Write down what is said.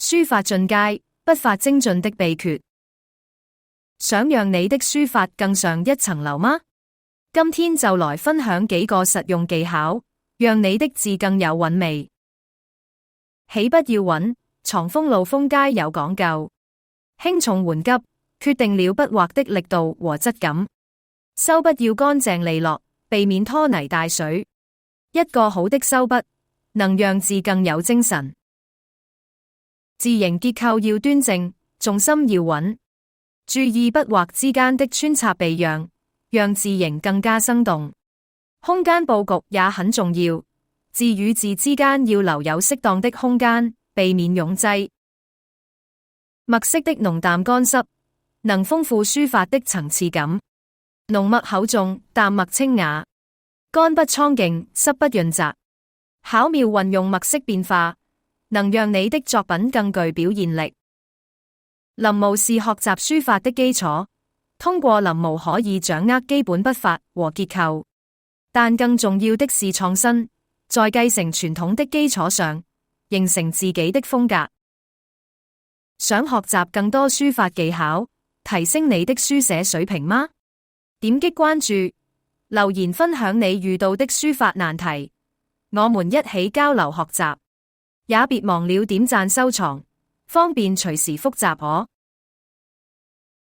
書法進階，筆法精進的秘訣。想讓你的書法更上一層樓嗎？今天就來分享幾個實用技巧，讓你的字更有韻味。起筆要穩，藏鋒露鋒皆有講究，輕重緩急決定了筆畫的力度和質感。收筆要乾淨利落，避免拖泥帶水。一個好的收筆能讓字更有精神。字形結構要端正，重心要穩，注意筆畫之間的穿插避讓，讓字形更加生動。空間佈局也很重要，字與字之間要留有適當的空間，避免擁擠。墨色的濃淡乾濕能豐富書法的層次感，濃墨厚重，淡墨清雅，乾筆蒼勁，濕筆潤澤，巧妙運用墨色變化，能讓你的作品更具表現力。臨摹是學習書法的基礎，通過臨摹可以掌握基本筆法和結構，但更重要的是創新，在繼承傳統的基礎上，形成自己的風格。想學習更多書法技巧，提升你的書寫水平嗎？點擊關注，留言分享你遇到的書法難題，我們一起交流學習。也別忘了點讚收藏，方便隨時複習哦。